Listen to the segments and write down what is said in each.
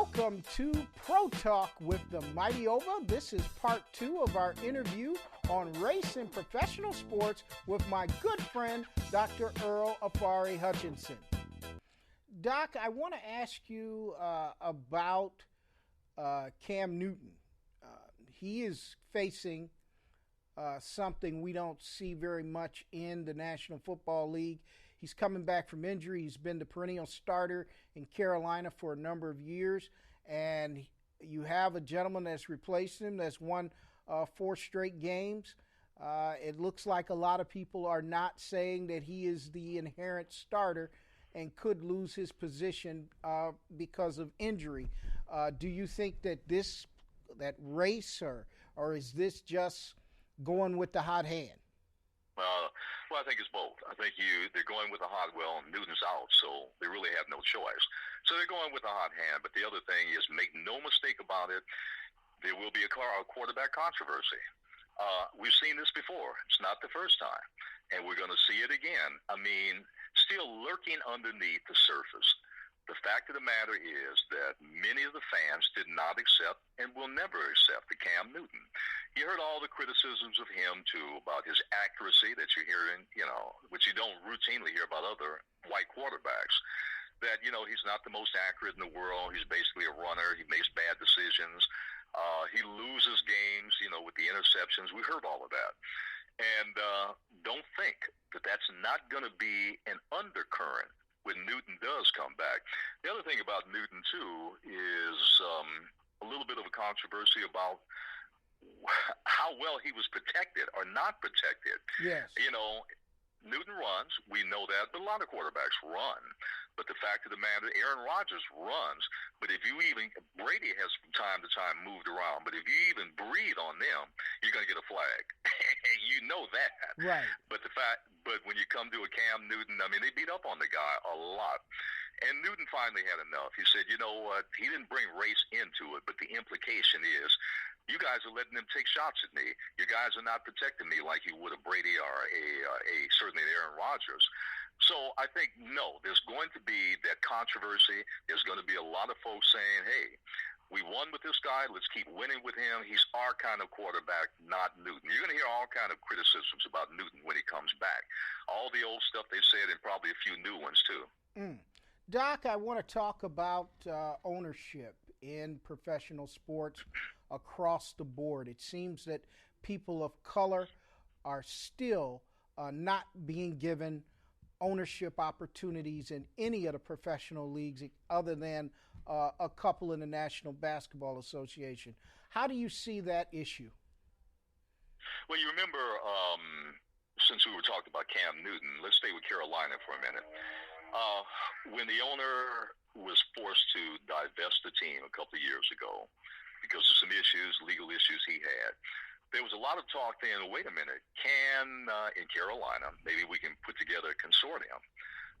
Welcome to Pro Talk with the Mighty Oba. This is part 2 of our interview on race in professional sports with my good friend, Dr. Earl Afari Hutchinson. Doc, I want to ask you about Cam Newton. He is facing something we don't see very much in the National Football League. He's coming back from injury. He's been the perennial starter in Carolina for a number of years. And you have a gentleman that's replaced him that's won 4 straight games. It looks like a lot of people are not saying that he is the inherent starter and could lose his position because of injury. Do you think that that race, or is this just going with the hot hand? Well, I think it's both. I think they're going with the hot. Well, Newton's out, so they really have no choice. So they're going with the hot hand. But the other thing is, make no mistake about it, there will be a quarterback controversy. We've seen this before. It's not the first time, and we're going to see it again. I mean, still lurking underneath the surface. The fact of the matter is that many of the fans did not accept and will never accept the Cam Newton. You heard all the criticisms of him, too, about his accuracy that you're hearing, which you don't routinely hear about other white quarterbacks, that, he's not the most accurate in the world. He's basically a runner. He makes bad decisions. He loses games, with the interceptions. We heard all of that. And don't think that that's not going to be an undercurrent when Newton does come back. The other thing about Newton, too, is a little bit of a controversy about how well he was protected or not protected. Yes. Newton runs. We know that, but a lot of quarterbacks run. But the fact of the matter, Aaron Rodgers runs. But Brady has from time to time moved around. But if you even breathe on them, you're going to get a flag. You know that. Right. But when you come to a Cam Newton, they beat up on the guy a lot. And Newton finally had enough. He said, you know what? He didn't bring race into it, but the implication is, you guys are letting them take shots at me. You guys are not protecting me like you would a Brady or certainly an Aaron Rodgers. So I think, no, there's going to be that controversy. There's going to be a lot of folks saying, hey, we won with this guy. Let's keep winning with him. He's our kind of quarterback, not Newton. You're going to hear all kind of criticisms about Newton when he comes back. All the old stuff they said and probably a few new ones, too. Doc, I want to talk about ownership in professional sports across the board. It seems that people of color are still not being given ownership opportunities in any of the professional leagues other than a couple in the National Basketball Association. How do you see that issue? Well, you remember, since we were talking about Cam Newton, let's stay with Carolina for a minute. When the owner was forced to divest the team a couple of years ago because of some legal issues he had, there was a lot of talk then, wait a minute, in Carolina, maybe we can put together a consortium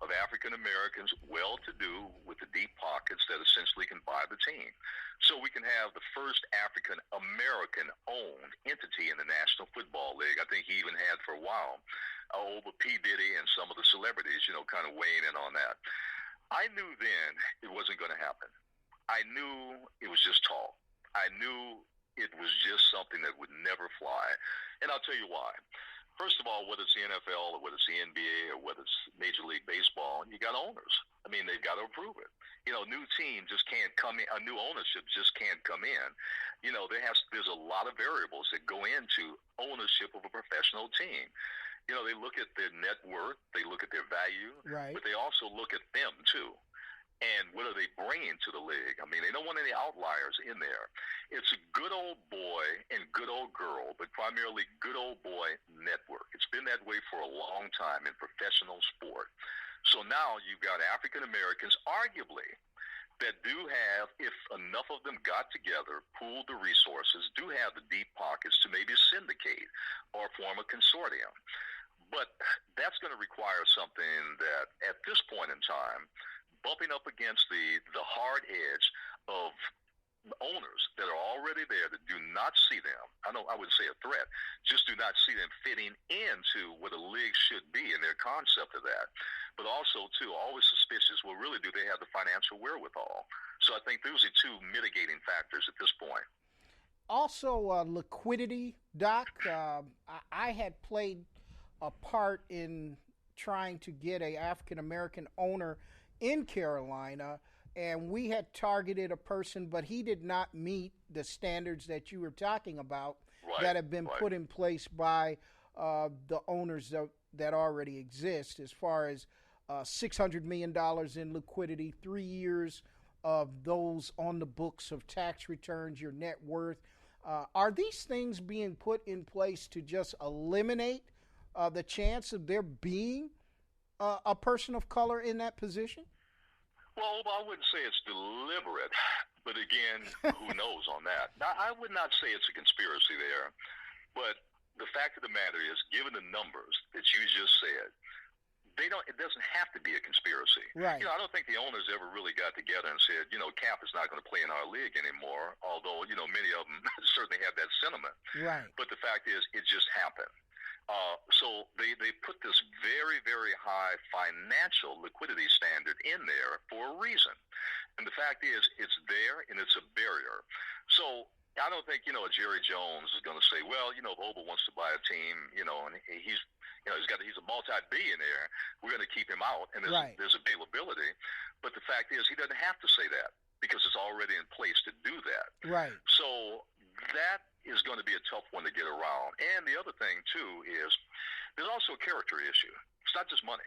of African Americans well-to-do with the deep pockets that essentially can buy the team. So we can have the first African American-owned entity in the National Football League. I think he even had for a while Oba, P. Diddy, and some of the celebrities, kind of weighing in on that. I knew then it wasn't going to happen. I knew it was just talk. I knew it was just something that would never fly. And I'll tell you why. First of all, whether it's the NFL or whether it's the NBA or whether it's Major League Baseball, you got owners. They've got to approve it. New team just can't come in. A new ownership just can't come in. There's a lot of variables that go into ownership of a professional team. They look at their net worth, they look at their value, right, but they also look at them too. And what are they bringing to the league? They don't want any outliers in there. It's a good old boy and good old girl, but primarily good old boy network. It's been that way for a long time in professional sport. So now you've got African Americans, arguably, that do have, if enough of them got together, pooled the resources, do have the deep pockets to maybe syndicate or form a consortium. But that's going to require something that, at this point in time, bumping up against the hard edge of owners that are already there that do not see them, I wouldn't say a threat, just do not see them fitting into what a league should be in their concept of that. But also, too, always suspicious, well, really, do they have the financial wherewithal? So I think those are two mitigating factors at this point. Also, liquidity, Doc. I had played a part in trying to get a African-American owner in Carolina, and we had targeted a person, but he did not meet the standards that you were talking about that have been put in place by the owners that already exist, as far as $600 million in liquidity, 3 years of those on the books of tax returns, your net worth. Are these things being put in place to just eliminate the chance of there being a person of color in that position? Well, I wouldn't say it's deliberate, but again, who knows on that? Now, I would not say it's a conspiracy there, but the fact of the matter is, given the numbers that you just said, it doesn't have to be a conspiracy. Right. I don't think the owners ever really got together and said, Cap is not going to play in our league anymore, although, many of them certainly have that sentiment. Right. But the fact is, it just happened. So they put this very, very high financial liquidity standard in there for a reason. And the fact is, it's there and it's a barrier. So I don't think, Jerry Jones is going to say, well, if Oba wants to buy a team, and he's a multi-billionaire, we're going to keep him out, and there's availability. But the fact is, he doesn't have to say that because it's already in place to do that. Right. So that is going to be a tough one to get around. And the other thing, too, is there's also a character issue. It's not just money.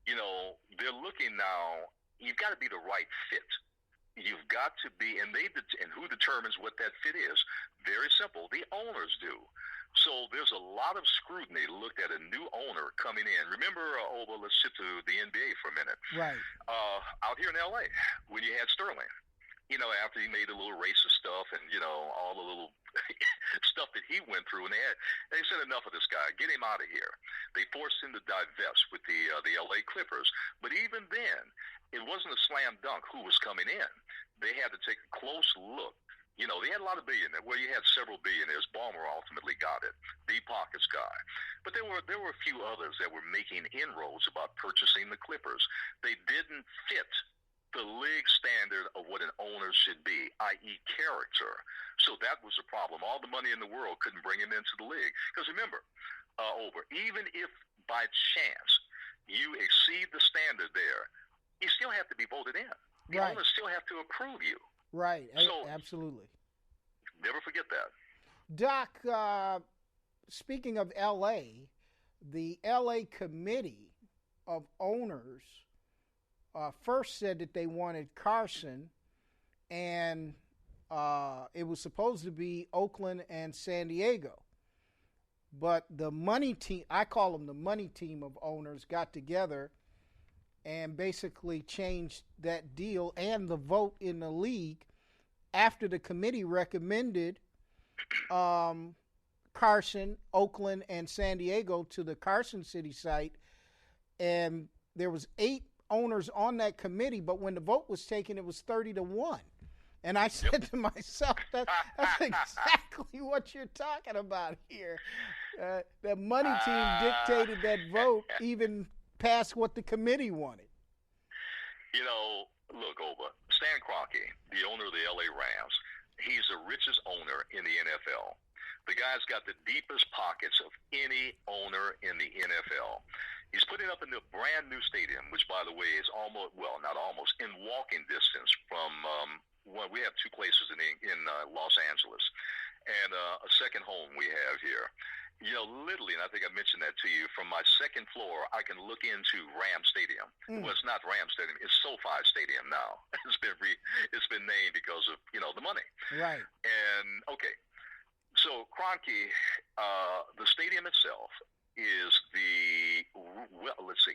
They're looking now, you've got to be the right fit. You've got to be, and who determines what that fit is? Very simple. The owners do. So there's a lot of scrutiny looked at a new owner coming in. Remember, Oba, let's shift to the NBA for a minute. Right. Out here in L.A., when you had Sterling, after he made a little racist stuff and, all the little stuff that he went through, and they said, enough of this guy, get him out of here. They forced him to divest with the L.A. Clippers. But even then, it wasn't a slam dunk who was coming in. They had to take a close look. They had a lot of billionaires. Well, you had several billionaires. Ballmer ultimately got it, the pockets guy. But there were a few others that were making inroads about purchasing the Clippers. They didn't fit the league standard of what an owner should be, i.e. character. So that was a problem. All the money in the world couldn't bring him into the league. Because remember, even if by chance you exceed the standard there, you still have to be voted in. The owners still have to approve you. Right, so, absolutely. Never forget that. Doc, speaking of L.A., the L.A. Committee of Owners first said that they wanted Carson, and it was supposed to be Oakland and San Diego. But the money team, I call them the money team of owners, got together and basically changed that deal and the vote in the league after the committee recommended Carson, Oakland, and San Diego to the Carson City site. And there was 8 owners on that committee, but when the vote was taken, it was 30-1. And I said to myself, that's exactly what you're talking about here. The money team dictated that vote even past what the committee wanted. Look, Oba, Stan Kroenke, the owner of the L.A. Rams, he's the richest owner in the NFL. The guy's got the deepest pockets of any owner in the NFL. He's putting up a brand new stadium, which, by the way, is almost, well, not almost, in walking distance from, we have 2 places in Los Angeles, and a second home we have here. Literally, and I think I mentioned that to you, from my second floor, I can look into Ram Stadium. Well, it's not Ram Stadium. It's SoFi Stadium now. It's been named because of, the money. Right. And, okay, so Kroenke, the stadium itself is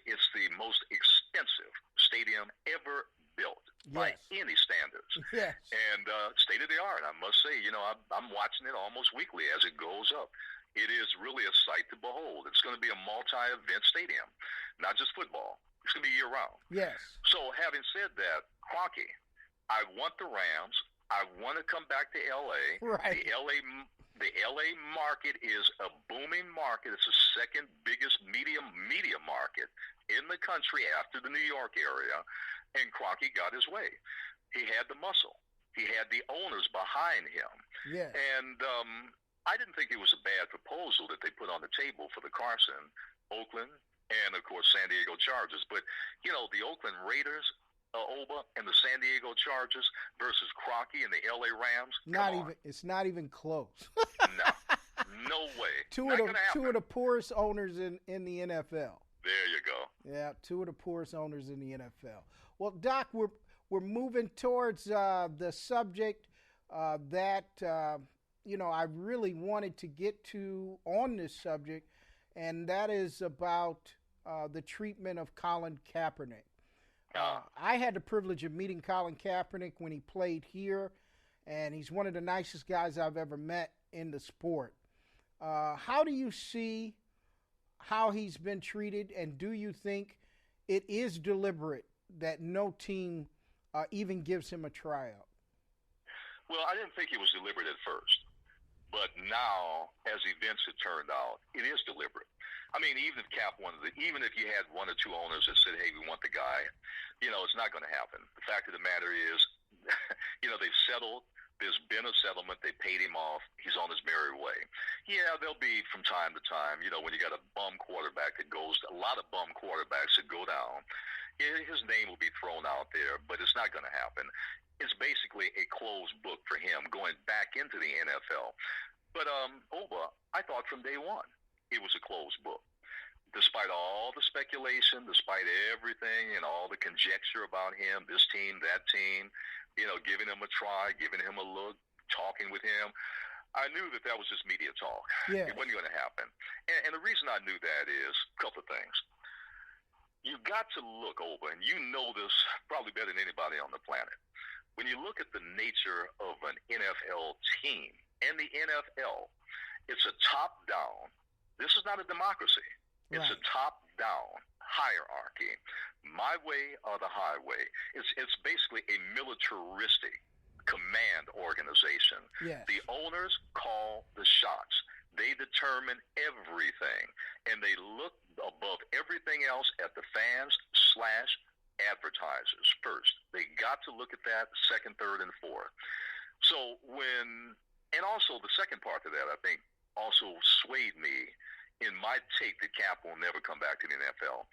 it's the most expensive stadium ever built by any standards. Yes. And state of the art, I must say, I'm watching it almost weekly as it goes up. It is really a sight to behold. It's going to be a multi-event stadium, not just football. It's going to be year-round. Yes. So having said that, Kroenke, I want the Rams. I want to come back to L.A. Right. The LA market is a booming market. It's the second biggest media market in the country after the New York area, and Crockett got his way. He had the muscle. He had the owners behind him. Yes. And I didn't think it was a bad proposal that they put on the table for the Carson, Oakland, and, of course, San Diego Chargers. But, you know, the Oakland Raiders, Oba, and the San Diego Chargers versus Crockett and the L.A. Rams. It's not even close. No way. Two of the poorest owners in the NFL. There you go. Yeah, two of the poorest owners in the NFL. Well, Doc, we're moving towards the subject that I really wanted to get to on this subject, and that is about the treatment of Colin Kaepernick. I had the privilege of meeting Colin Kaepernick when he played here, and he's one of the nicest guys I've ever met in the sport. How do you see how he's been treated, and do you think it is deliberate that no team even gives him a tryout? Well, I didn't think it was deliberate at first, but now, as events have turned out, it is deliberate. I mean, even if you had one or two owners that said, "Hey, we want the guy," it's not going to happen. The fact of the matter is, they've settled. There's been a settlement. They paid him off. He's on his merry way. Yeah, there'll be from time to time, when you got a bum quarterback a lot of bum quarterbacks that go down. Yeah, his name will be thrown out there, but it's not going to happen. It's basically a closed book for him going back into the NFL. But Oba, I thought from day one it was a closed book. Despite all the speculation, despite everything and all the conjecture about him, this team, that team, giving him a try, giving him a look, talking with him, I knew that was just media talk. Yeah. It wasn't going to happen. And the reason I knew that is a couple of things. You've got to look over, and you know this probably better than anybody on the planet. When you look at the nature of an NFL team and the NFL, it's a top-down. This is not a democracy. It's a top-down hierarchy. My way or the highway. It's basically a militaristic command organization. Yes. The owners call the shots. They determine everything, and they look above everything else at the fans/advertisers first. They got to look at that second, third, and fourth. So and also the second part of that, I think, also swayed me in my take that Cap will never come back to the NFL.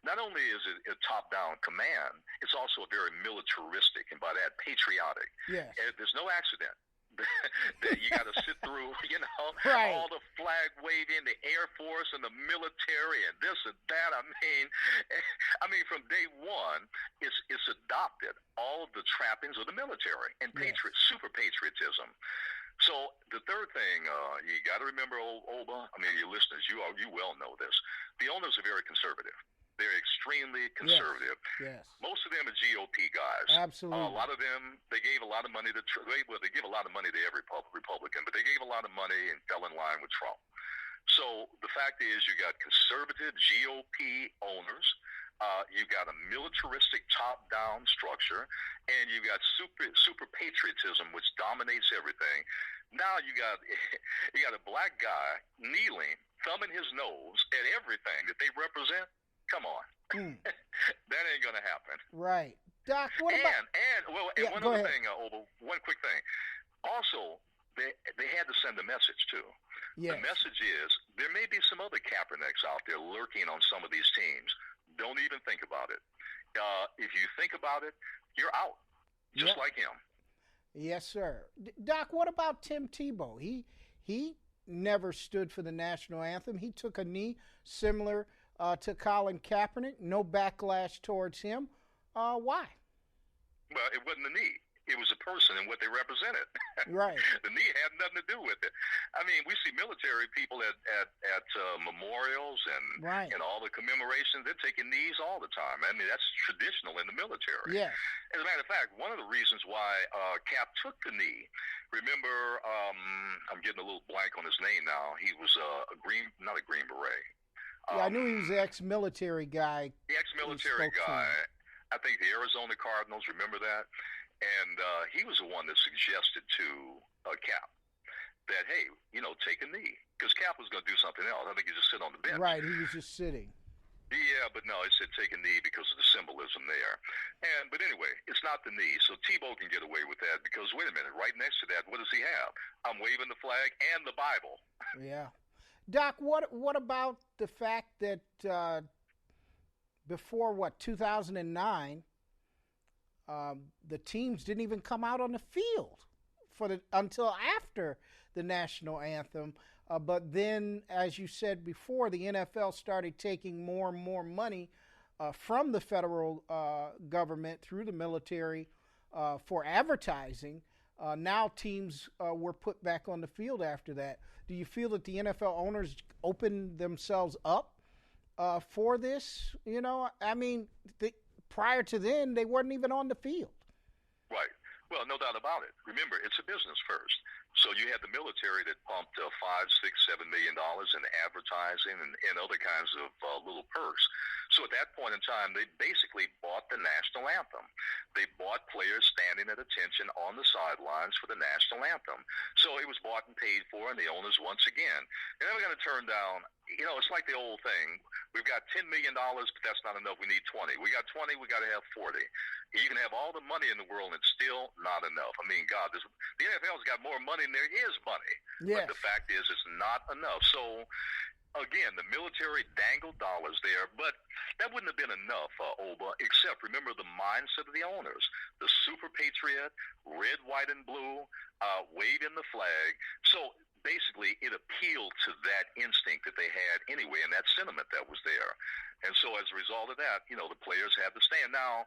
Not only is it a top-down command, it's also a very militaristic, and by that, patriotic. Yes. There's no accident that you got to sit through, right. all the flag waving, the Air Force and the military and this and that. I mean, from day one, it's adopted all of the trappings of the military and super patriotism. So the third thing, you got to remember, Oba, I mean, your listeners, you well know this. The owners are very conservative. They're extremely conservative. Yes. Most of them are GOP guys. Absolutely. A lot of them, they gave a lot of money to they give a lot of money to every Republican, but they gave a lot of money and fell in line with Trump. So the fact is, you got conservative GOP owners. You got a militaristic top-down structure, and you got super patriotism, which dominates everything. Now you got a black guy kneeling, thumbing his nose at everything that they represent. Come on, that ain't gonna happen. Right, Doc. What about? One other thing, one quick thing. Also, they had to send a message too. Yes. The message is there may be some other Kaepernicks out there lurking on some of these teams. Don't even think about it. If you think about it, you're out, just like him. Yes, sir. Doc, what about Tim Tebow? He never stood for the national anthem. He took a knee similar to Colin Kaepernick. No backlash towards him. Why? Well, it wasn't a knee. It was a person and what they represented. Right. The knee had nothing to do with it. I mean, we see military people at memorials and all the commemorations. They're taking knees all the time. I mean, that's traditional in the military. Yes. As a matter of fact, one of the reasons why Cap took the knee, remember, I'm getting a little blank on his name now. He was not a Green Beret. I knew he was an ex-military guy. The ex-military guy. I think the Arizona Cardinals, remember that? And he was the one that suggested to Cap that, hey, take a knee. Because Cap was going to do something else. I think he just sit on the bench. Right, he was just sitting. Yeah, but no, he said take a knee because of the symbolism there. But anyway, it's not the knee, so Tebow can get away with that because, wait a minute, right next to that, what does he have? I'm waving the flag and the Bible. Yeah. Doc, what about the fact that before, 2009, the teams didn't even come out on the field until after the national anthem. But then, as you said before, the NFL started taking more and more money from the federal government through the military for advertising. Now teams were put back on the field after that. Do you feel that the NFL owners opened themselves up for this? Prior to then, they weren't even on the field. Right. Well, no doubt about it. Remember, it's a business first. So you had the military that pumped $5, $6, $7 million in advertising and other kinds of little perks. So at that point in time, they basically bought the national anthem. They bought players standing at attention on the sidelines for the national anthem. So it was bought and paid for, and the owners once again. And then we're going to turn down. It's like the old thing. We've got $10 million, but that's not enough. We need 20. We got 20. We got to have 40. You can have all the money in the world, and it's still not enough. I mean, God, the NFL's got more money than there is money. Yes. But the fact is, it's not enough. So, again, the military dangled dollars there, but that wouldn't have been enough, Oba, except remember the mindset of the owners. The super patriot, red, white, and blue, waving the flag. So basically it appealed to that instinct that they had anyway and that sentiment that was there. And so as a result of that, the players had to stand. Now,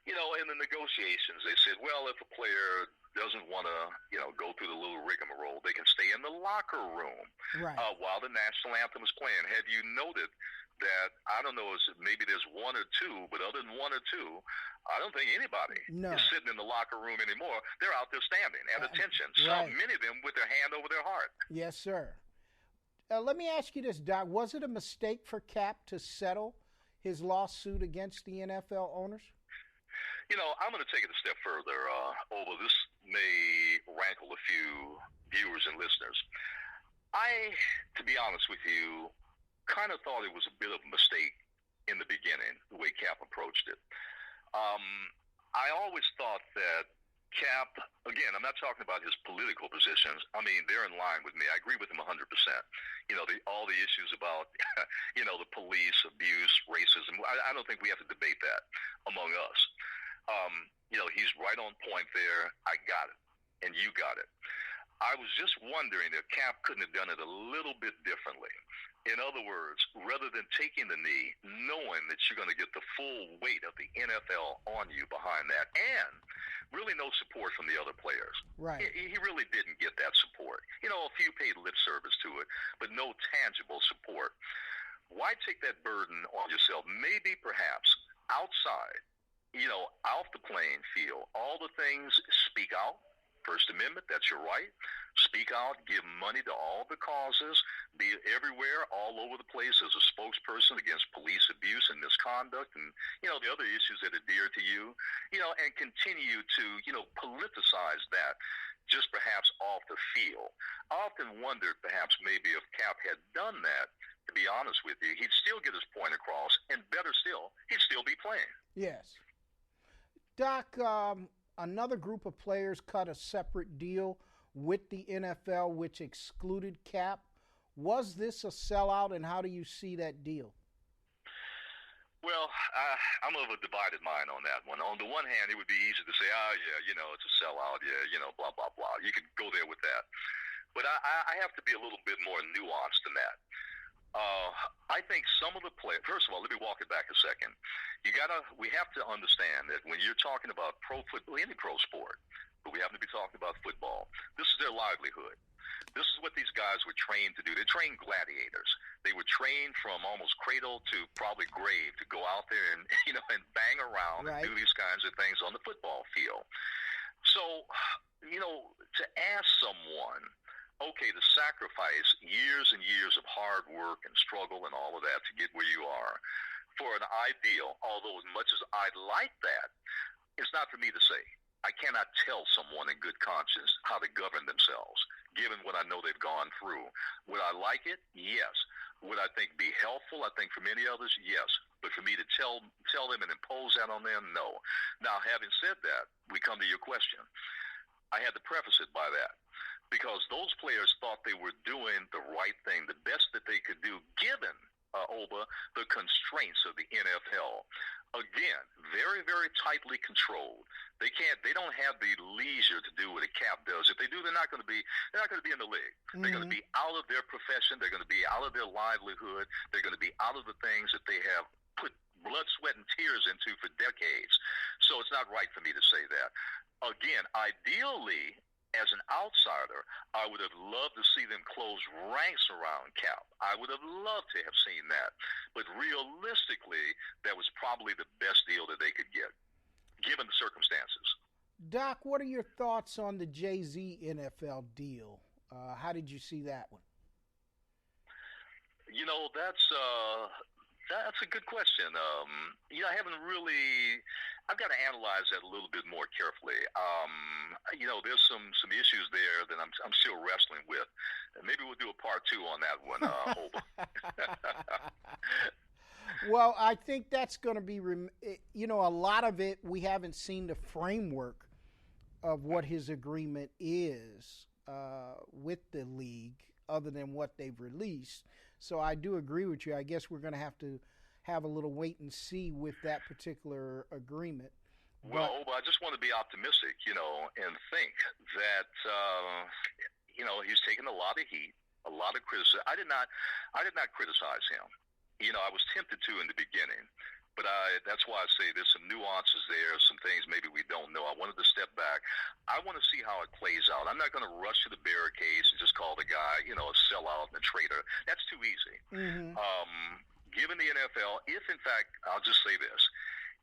in the negotiations, they said, well, if a player doesn't want to, go through the little rigmarole, they can stay in the locker room while the national anthem is playing. Have you noted that, I don't know, maybe there's one or two, but other than one or two, I don't think anybody is sitting in the locker room anymore. They're out there standing at attention. So many of them with their hand over their heart. Yes, sir. Let me ask you this, Doc. Was it a mistake for Cap to settle his lawsuit against the NFL owners? I'm going to take it a step further, Oba. This may rankle a few viewers and listeners. I, to be honest with you, kind of thought it was a bit of a mistake in the beginning, the way Cap approached it. I always thought that Cap, again, I'm not talking about his political positions. I mean, they're in line with me. I agree with him 100%. All the issues about, the police, abuse, racism, I don't think we have to debate that among us. He's right on point there. I got it, and you got it. I was just wondering if Cap couldn't have done it a little bit differently. In other words, rather than taking the knee, knowing that you're going to get the full weight of the NFL on you behind that, and really no support from the other players. Right. He really didn't get that support. A few paid lip service to it, but no tangible support. Why take that burden on yourself? Maybe perhaps outside, off the playing field, all the things, speak out. First Amendment, that's your right. Speak out, give money to all the causes, be everywhere, all over the place as a spokesperson against police abuse and misconduct and, the other issues that are dear to you, and continue to, politicize that just perhaps off the field. I often wondered perhaps maybe if Cap had done that, to be honest with you, he'd still get his point across, and better still, he'd still be playing. Yes. Doc, another group of players cut a separate deal with the NFL, which excluded Cap. Was this a sellout, and how do you see that deal? Well, I'm of a divided mind on that one. On the one hand, it would be easy to say, it's a sellout, blah, blah, blah. You could go there with that. But I have to be a little bit more nuanced than that. I think some of the players, first of all, let me walk it back a second. We have to understand that when you're talking about pro football, any pro sport, but we happen to be talking about football, this is their livelihood. This is what these guys were trained to do. They trained gladiators. They were trained from almost cradle to probably grave to go out there and, and bang around and do these kinds of things on the football field. So, to ask someone okay to sacrifice years and years of hard work and struggle and all of that to get where you are for an ideal, although as much as I'd like that, it's not for me to say. I cannot tell someone in good conscience how to govern themselves, given what I know they've gone through. Would I like it? Yes. Would I think be helpful? I think for many others, yes. But for me to tell them and impose that on them, no. Now, having said that, we come to your question. I had to preface it by that, because those players thought they were doing the right thing, the best that they could do, given Oba, the constraints of the NFL. Again, very, very tightly controlled. They don't have the leisure to do what a cap does. If they do, they're not going to be in the league. Mm-hmm. They're going to be out of their profession. They're going to be out of their livelihood. They're going to be out of the things that they have put blood, sweat, and tears into for decades. So it's not right for me to say that. Again, ideally, as an outsider, I would have loved to see them close ranks around Cap. I would have loved to have seen that. But realistically, that was probably the best deal that they could get, given the circumstances. Doc, what are your thoughts on the Jay-Z NFL deal? How did you see that one? You know, that's a good question. I haven't really. I've got to analyze that a little bit more carefully. There's some issues there that I'm still wrestling with. Maybe we'll do a part 2 on that one, Oba. Well, I think that's going to be, a lot of it, we haven't seen the framework of what his agreement is with the league other than what they've released. So I do agree with you. I guess we're going to have a little wait and see with that particular agreement. Well, I just want to be optimistic, and think that, he's taken a lot of heat, a lot of criticism. I did not criticize him. I was tempted to in the beginning, but that's why I say there's some nuances there, some things maybe we don't know. I wanted to step back. I want to see how it plays out. I'm not going to rush to the barricades and just call the guy, a sellout and a traitor. That's too easy. Mm-hmm. Given the NFL, if in fact, I'll just say this,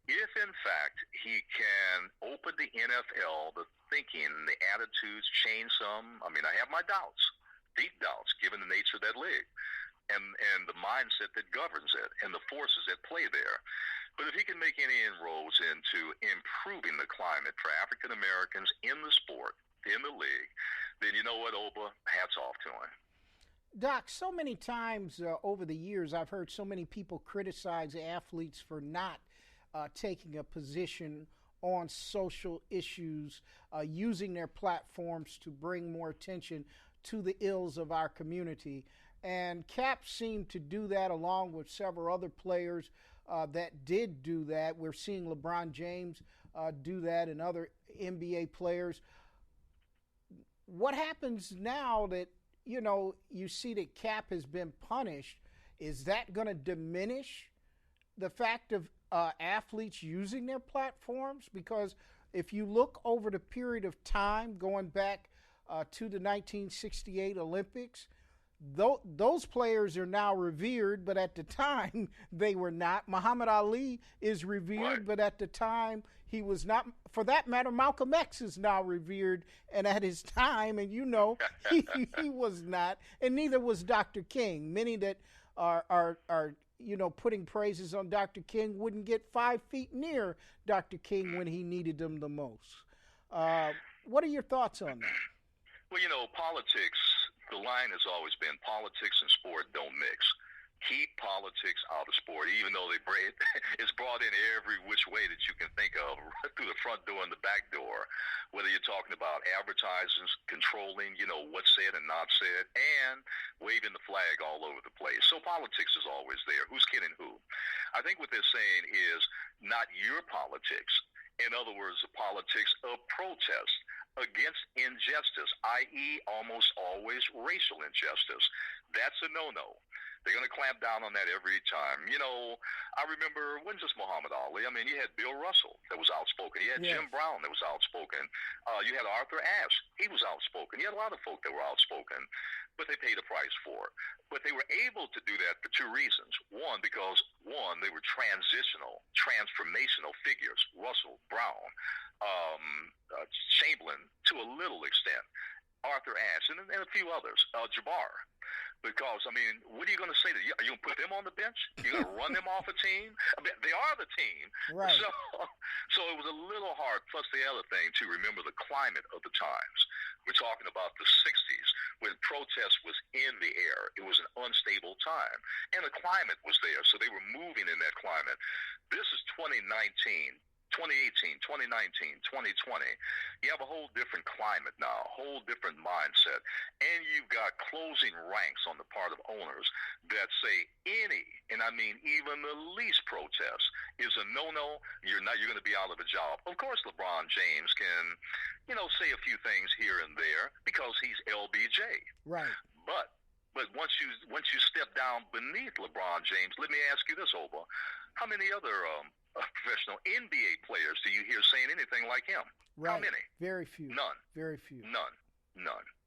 if in fact he can open the NFL, the thinking, the attitudes change some, I have my doubts, deep doubts, given the nature of that league and the mindset that governs it and the forces at play there. But if he can make any inroads into improving the climate for African Americans in the sport, in the league, then you know what, Oba, hats off to him. Doc, so many times over the years, I've heard so many people criticize athletes for not taking a position on social issues, using their platforms to bring more attention to the ills of our community. And Cap seemed to do that along with several other players that did do that. We're seeing LeBron James do that and other NBA players. What happens now that, you see that Cap has been punished? Is that going to diminish the fact of athletes using their platforms? Because if you look over the period of time going back to the 1968 Olympics, those players are now revered, but at the time they were not. Muhammad Ali is revered, right, but at the time he was not. For that matter, Malcolm X is now revered, and at his time, and he was not, and neither was Dr. King. Many that are putting praises on Dr. King wouldn't get 5 feet near Dr. King when he needed them the most. What are your thoughts on that? Well, politics, the line has always been politics and sport don't mix. Keep politics out of sport, even though it's brought in every which way that you can think of, right through the front door and the back door, whether you're talking about advertisers controlling, what's said and not said, and waving the flag all over the place. So politics is always there. Who's kidding who? I think what they're saying is not your politics. In other words, the politics of protest against injustice, i.e. almost always racial injustice. That's a no-no. They're going to clamp down on that every time. I remember when just Muhammad Ali. You had Bill Russell that was outspoken. You had Jim Brown that was outspoken. You had Arthur Ashe. He was outspoken. You had a lot of folk that were outspoken, but they paid a price for it. But they were able to do that for 2 reasons. One, because, they were transformational figures. Russell, Brown, Chamberlain, to a little extent. Arthur Ashe, and a few others, Jabbar. Because, I mean, what are you going to say to you? Are you going to put them on the bench? You're going to run them off a team? I mean, they are the team. Right. So it was a little hard. Plus the other thing, to remember the climate of the times. We're talking about the 60s when protest was in the air. It was an unstable time. And the climate was there. So they were moving in that climate. This is 2019. 2018, 2019, 2020, you have a whole different climate now, a whole different mindset. And you've got closing ranks on the part of owners that say any, and I mean even the least protest is a no-no. You're going to be out of a job. Of course, LeBron James can, say a few things here and there because he's LBJ. Right. But once you step down beneath LeBron James, let me ask you this, Oba. How many other professional NBA players do you hear saying anything like him? Right. How many? Very few. None. Very few. None.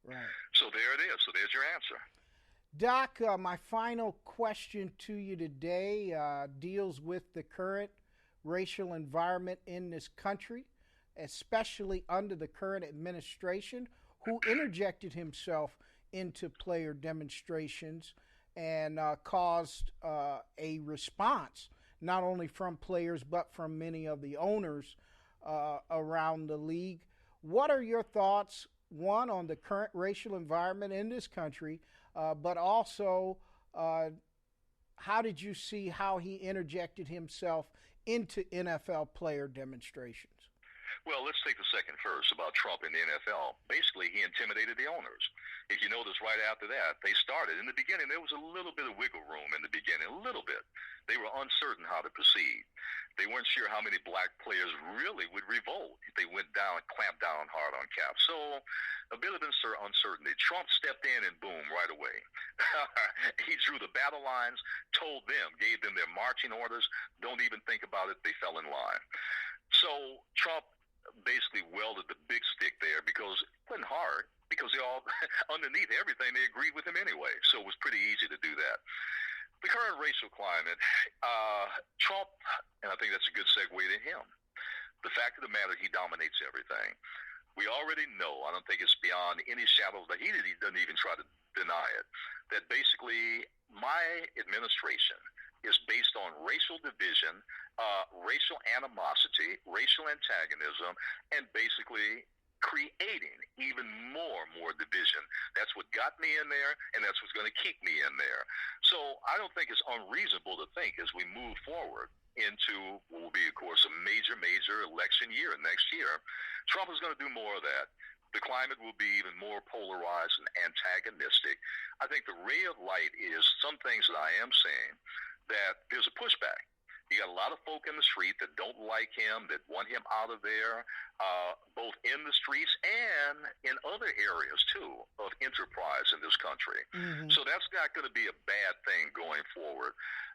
Right. So there it is. So there's your answer. Doc, my final question to you today deals with the current racial environment in this country, especially under the current administration, who interjected himself into player demonstrations and caused a response, not only from players but from many of the owners around the league. What are your thoughts, one, on the current racial environment in this country, but also how did you see how he interjected himself into NFL player demonstrations? Well, let's take the second first about Trump in the NFL. Basically, he intimidated the owners. If you notice, right after that, they started. In the beginning, there was a little bit of wiggle room in the beginning, a little bit. They were uncertain how to proceed. They weren't sure how many black players really would revolt if they went down, clamped down hard on cap. So a bit of uncertainty. Trump stepped in and boom, right away. He drew the battle lines, told them, gave them their marching orders. Don't even think about it. They fell in line. So Trump basically welded the big stick there because it wasn't hard, because they all, underneath everything, they agreed with him anyway. So it was pretty easy to do that. The current racial climate, Trump, and I think that's a good segue to him. The fact of the matter, he dominates everything. We already know, I don't think it's beyond any shadow of the heat, he doesn't even try to deny it, that basically my administration is based on racial division, racial animosity, racial antagonism, and basically creating even more division. That's what got me in there, and that's what's going to keep me in there. So I don't think it's unreasonable to think as we move forward into what will be, of course, a major election year next year, Trump is going to do more of that. The climate will be even more polarized and antagonistic. I think the ray of light is some things that I am saying that there's a pushback. You got a lot of folk in the street that don't like him, that want him out of there, both in the streets and in other areas, too, of enterprise in this country. Mm-hmm. So that's not going to be a bad thing going forward.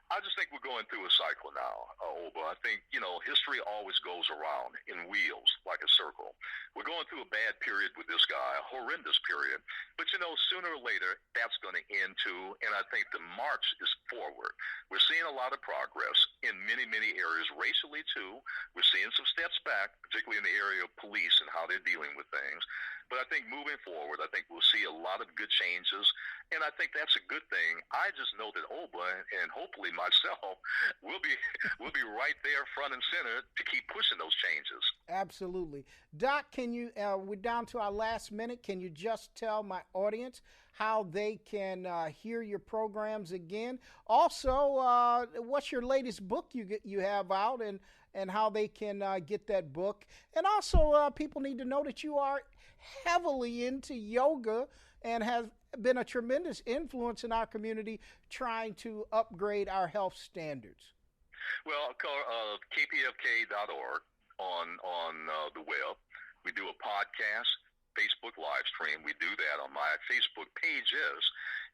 I just think we're going through a cycle now, Oba. I think, history always goes around in wheels, like a circle. We're going through a bad period with this guy, a horrendous period. But, sooner or later, that's going to end, too. And I think the march is forward. We're seeing a lot of progress in many areas, racially, too. We're seeing some steps back, particularly in the area of police and how they're dealing with things. But I think moving forward, I think we'll see a lot of good changes, and I think that's a good thing. I just know that Oba and hopefully myself will be right there front and center to keep pushing those changes. Absolutely. Doc, can you, we're down to our last minute, can you just tell my audience how they can hear your programs again? Also, what's your latest book you have out, and how they can get that book? And also, people need to know that you are heavily into yoga and has been a tremendous influence in our community trying to upgrade our health standards. Well, kpfk.org on the web. We do a podcast, Facebook live stream. We do that on my Facebook pages.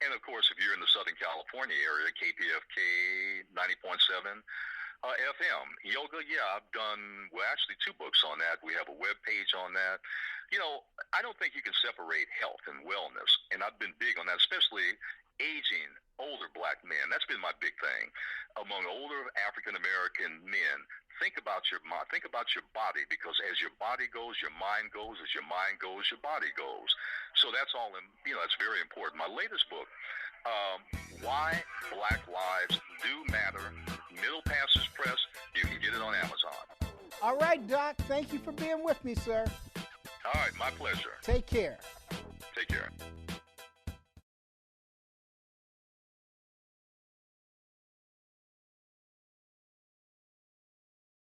And, of course, if you're in the Southern California area, KPFK 90.7 FM. Yoga, I've done, actually 2 books on that. We have a web page on that. I don't think you can separate health and wellness, and I've been big on that, especially aging older black men. That's been my big thing. Among older African American men, think about your body, because as your body goes, your mind goes. As your mind goes, your body goes. So that's all that's very important. My latest book, Why Black Lives Do Matter, Middle Passage Press. You can get it on Amazon. All right, Doc. Thank you for being with me, sir. All right, my pleasure. Take care.